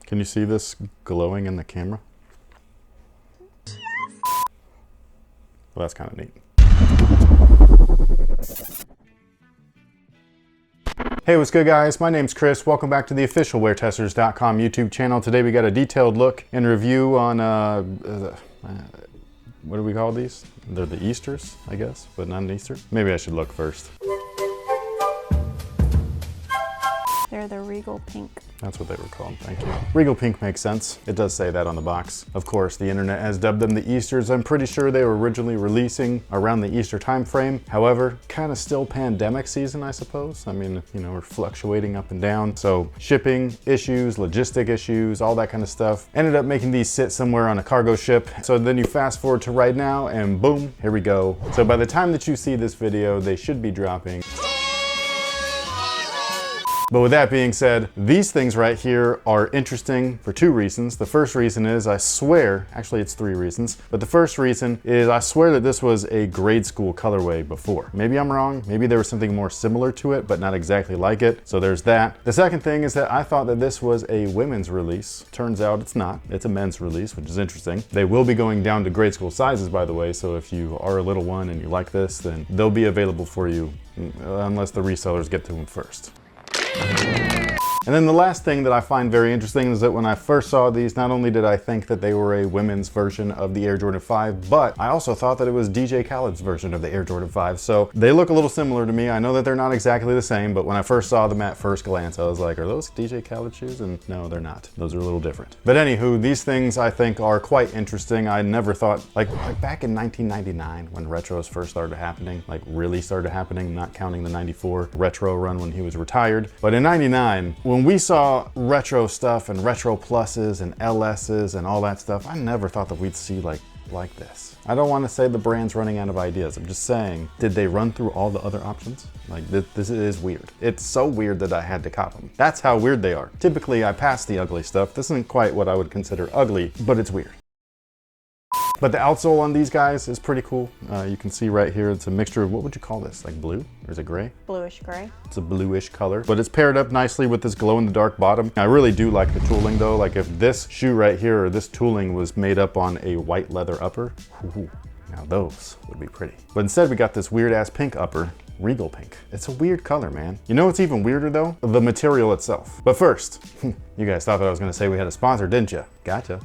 Can you see this glowing in the camera? Yes. Well, that's kind of neat. Hey, what's good guys? My name's Chris. Welcome back to the official WearTesters.com YouTube channel. Today we got a detailed look and review on, what do we call these? They're the Easters, I guess, but not an Easter. Maybe I should look first. They're the Regal Pink. That's what they were called, thank you. Regal Pink makes sense. It does say that on the box. Of course, the internet has dubbed them the Easters. I'm pretty sure they were originally releasing around the Easter time frame. However, kind of still pandemic season, I suppose. I mean, you know, we're fluctuating up and down. So shipping issues, logistic issues, all that kind of stuff. Ended up making these sit somewhere on a cargo ship. So then you fast forward to right now and boom, here we go. So by the time that you see this video, they should be dropping. But with that being said, these things right here are interesting for two reasons. The first reason is I swear, actually it's three reasons, but the first reason is I swear that this was a grade school colorway before. Maybe I'm wrong, maybe there was something more similar to it, but not exactly like it, so there's that. The second thing is that I thought that this was a women's release. Turns out it's not, it's a men's release, which is interesting. They will be going down to grade school sizes, by the way, so if you are a little one and you like this, then they'll be available for you, unless the resellers get to them first. And then the last thing that I find very interesting is that when I first saw these, not only did I think that they were a women's version of the Air Jordan 5, but I also thought that it was DJ Khaled's version of the Air Jordan 5. So they look a little similar to me. I know that they're not exactly the same, but when I first saw them at first glance, I was like, are those DJ Khaled shoes? And no, they're not. Those are a little different. But anywho, these things I think are quite interesting. I never thought, like back in 1999 when retros first started happening, like really started happening, not counting the 94 retro run when he was retired. But in 99, when we saw retro stuff and retro pluses and LSs and all that stuff, I never thought that we'd see like this. I don't want to say the brand's running out of ideas. I'm just saying, did they run through all the other options? Like this is weird. It's so weird that I had to cop them. That's how weird they are. Typically I pass the ugly stuff. This isn't quite what I would consider ugly, but it's weird. But the outsole on these guys is pretty cool. You can see right here, it's a mixture of, what would you call this? Like blue, or is it gray? Bluish gray. It's a bluish color, but it's paired up nicely with this glow in the dark bottom. I really do like the tooling though. Like if this shoe right here, or this tooling was made up on a white leather upper, now those would be pretty. But instead we got this weird ass pink upper, Regal Pink. It's a weird color, man. You know what's even weirder though? The material itself. But first, you guys thought that I was gonna say we had a sponsor, didn't you? Gotcha.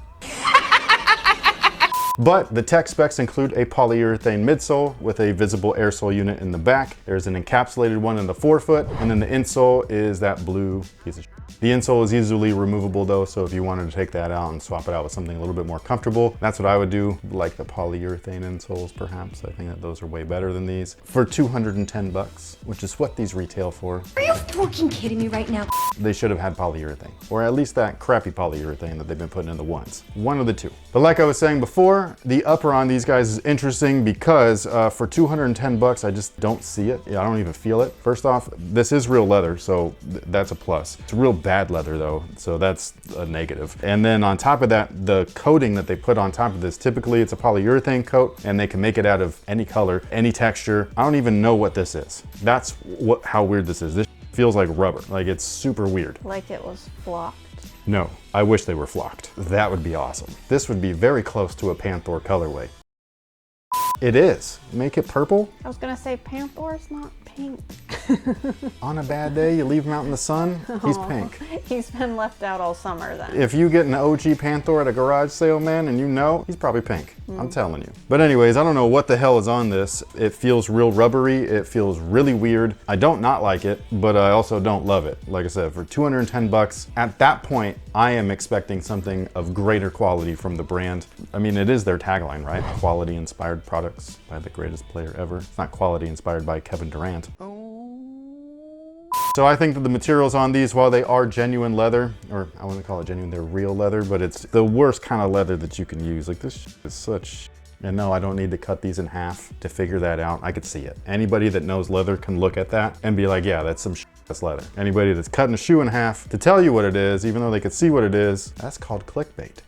But the tech specs include a polyurethane midsole with a visible air sole unit in the back. There's an encapsulated one in the forefoot, and then the insole is that blue piece of shit. The insole is easily removable though, so if you wanted to take that out and swap it out with something a little bit more comfortable, that's what I would do, like the polyurethane insoles perhaps. I think that those are way better than these. For 210 bucks, which is what these retail for. Are you fucking kidding me right now? They should have had polyurethane, or at least that crappy polyurethane that they've been putting in the ones. One of the two. But like I was saying before, the upper on these guys is interesting because for 210 bucks, I just don't see it. Yeah, I don't even feel it. First off, this is real leather, so that's a plus. It's real bad leather though, so that's a negative. And then on top of that, the coating that they put on top of this, typically it's a polyurethane coat and they can make it out of any color, any texture. I don't even know what this is. That's how weird this is. This feels like rubber, like it's super weird. Like it was flocked. No, I wish they were flocked. That would be awesome. This would be very close to a Panther colorway. It is. Make it purple? I was gonna say Panther's not pink. On a bad day, you leave him out in the sun, he's pink. He's been left out all summer then. If you get an OG Panther at a garage sale, man, and you know, he's probably pink. I'm telling you. But anyways, I don't know what the hell is on this. It feels real rubbery. It feels really weird. I don't not like it, but I also don't love it. Like I said, for 210 bucks, at that point, I am expecting something of greater quality from the brand. I mean, it is their tagline, right? Quality inspired products by the greatest player ever. It's not quality inspired by Kevin Durant. So I think that the materials on these, while they are genuine leather, or I wouldn't call it genuine, they're real leather, but it's the worst kind of leather that you can use. Like this is such, and no, I don't need to cut these in half to figure that out. I could see it. Anybody that knows leather can look at that and be like, yeah, that's some that's leather. Anybody that's cutting a shoe in half to tell you what it is, even though they could see what it is, that's called clickbait.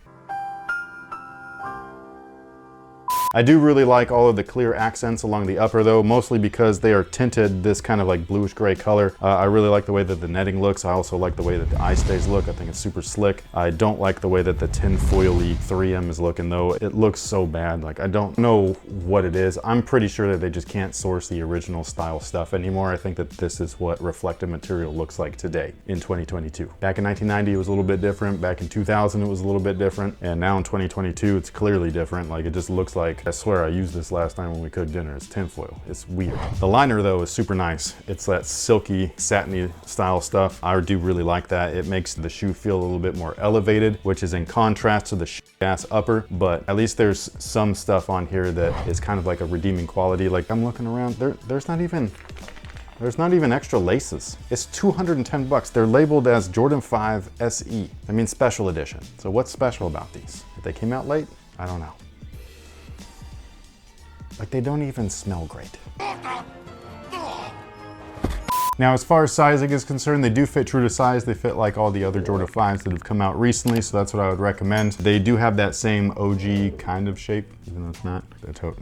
I do really like all of the clear accents along the upper though, mostly because they are tinted this kind of like bluish gray color. I really like the way that the netting looks. I also like the way that the eye stays look. I think it's super slick. I don't like the way that the tinfoil-y 3M is looking though. It looks so bad. Like I don't know what it is. I'm pretty sure that they just can't source the original style stuff anymore. I think that this is what reflective material looks like today in 2022. Back in 1990 it was a little bit different. Back in 2000 it was a little bit different. And now in 2022 it's clearly different. Like it just looks like, I swear I used this last time when we cooked dinner. It's tinfoil. It's weird. The liner though is super nice. It's that silky, satiny style stuff. I do really like that. It makes the shoe feel a little bit more elevated, which is in contrast to the ass upper, but at least there's some stuff on here that is kind of like a redeeming quality. Like I'm looking around, there's not even extra laces. It's 210 bucks. They're labeled as Jordan 5 SE. I mean special edition. So what's special about these? If they came out late? I don't know. Like they don't even smell great. Now, as far as sizing is concerned, they do fit true to size. They fit like all the other Jordan 5s that have come out recently, so that's what I would recommend. They do have that same OG kind of shape, even though it's not.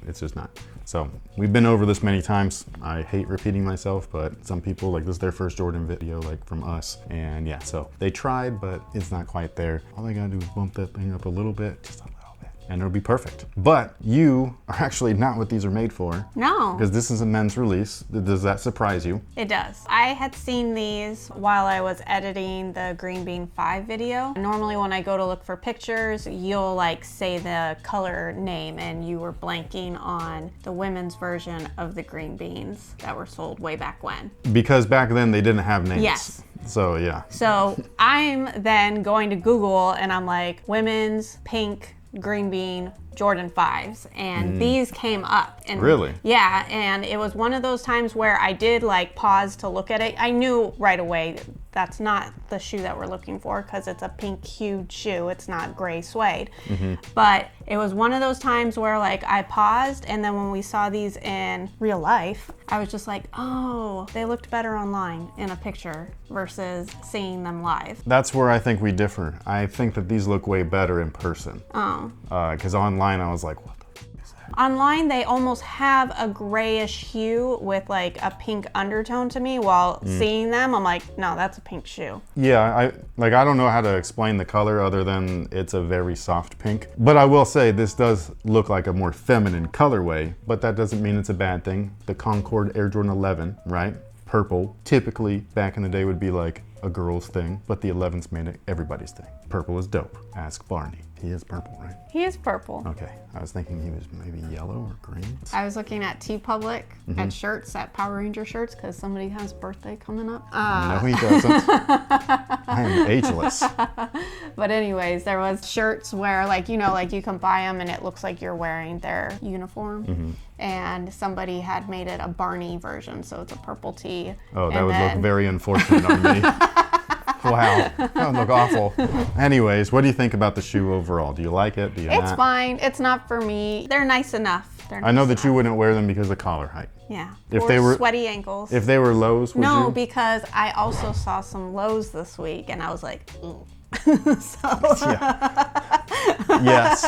It's just not. So we've been over this many times. I hate repeating myself, but some people, like this is their first Jordan video, like from us. And yeah, so they tried, but it's not quite there. All they gotta do is bump that thing up a little bit, just a little bit, and it'll be perfect. But you are actually not what these are made for. No. Because this is a men's release. Does that surprise you? It does. I had seen these while I was editing the Green Bean 5 video. Normally when I go to look for pictures, you'll like say the color name and you were blanking on the women's version of the green beans that were sold way back when. Because back then they didn't have names. Yes. So yeah. So I'm then going to Google and I'm like, women's pink green bean Jordan 5s, and these came up. And really? Yeah, and it was one of those times where I did like pause to look at it. I knew right away that's not the shoe that we're looking for because it's a pink hued shoe. It's not gray suede. But it was one of those times where like I paused, and then when we saw these in real life, I was just like, oh, they looked better online in a picture versus seeing them live. That's where I think we differ. I think that these look way better in person. Oh. Because online I was like, what the f is that? Online, they almost have a grayish hue with like a pink undertone to me, while seeing them, I'm like, no, that's a pink shoe. Yeah, I don't know how to explain the color other than it's a very soft pink. But I will say this does look like a more feminine colorway, but that doesn't mean it's a bad thing. The Concord Air Jordan 11, right? Purple, typically back in the day would be like a girl's thing, but the 11's made it everybody's thing. Purple is dope. Ask Barney. He is purple, right? He is purple. Okay, I was thinking he was maybe yellow or green. I was looking at TeePublic at shirts, at Power Ranger shirts, because somebody has birthday coming up. No, he doesn't. I am ageless. But anyways, there was shirts where like, you know, like you can buy them and it looks like you're wearing their uniform. And somebody had made it a Barney version, so it's a purple tee. Oh, that would look very unfortunate on me. Wow, that would look awful. Anyways, what do you think about the shoe overall? Do you like it? Do you It's not? fine. It's not for me. They're nice enough. I know that you wouldn't wear them because of collar height. Yeah. If or they were sweaty ankles. If they were lows, would No, you? because I also saw some lows this week and I was like, ooh. Yes,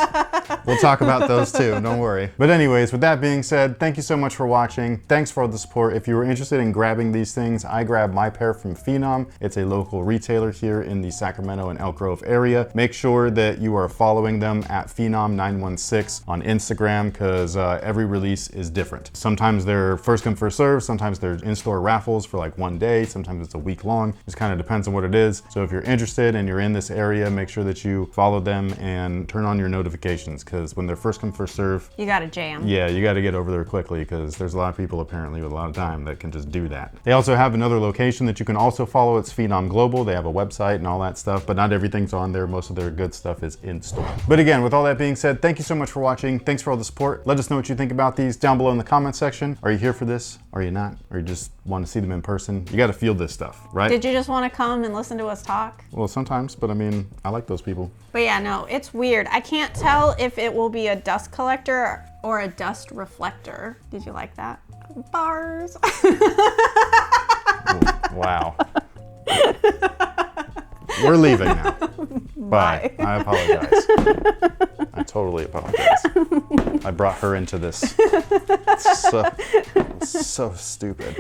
we'll talk about those too, don't worry. But anyways, with that being said, thank you so much for watching. Thanks for all the support. If you were interested in grabbing these things, I grabbed my pair from Phenom. It's a local retailer here in the Sacramento and Elk Grove area. Make sure that you are following them at Phenom916 on Instagram, because every release is different. Sometimes they're first come, first serve. Sometimes they're in-store raffles for like one day. Sometimes it's a week long. Just kind of depends on what it is. So if you're interested and you're in this area, make sure that you follow them and turn on your notifications, because when they're first come, first serve, You got to jam. yeah, you got to get over there quickly, because there's a lot of people apparently with a lot of time that can just do that. They also have another location that you can also follow. It's Phenom Global. They have a website and all that stuff, but not everything's on there. Most of their good stuff is in store. But again, with all that being said, thank you so much for watching. Thanks for all the support. Let us know what you think about these down below in the comment section. Are you here for this? Are you not? Or you just want to see them in person? You got to feel this stuff, right? Did you just want to come and listen to us talk? Well, sometimes, but I mean, I like those people. But yeah, no, it's weird. I can't tell if it will be a dust collector or a dust reflector. Did you like that? Bars. Wow. We're leaving now. Bye. Bye. I apologize. I totally apologize. I brought her into this. So stupid.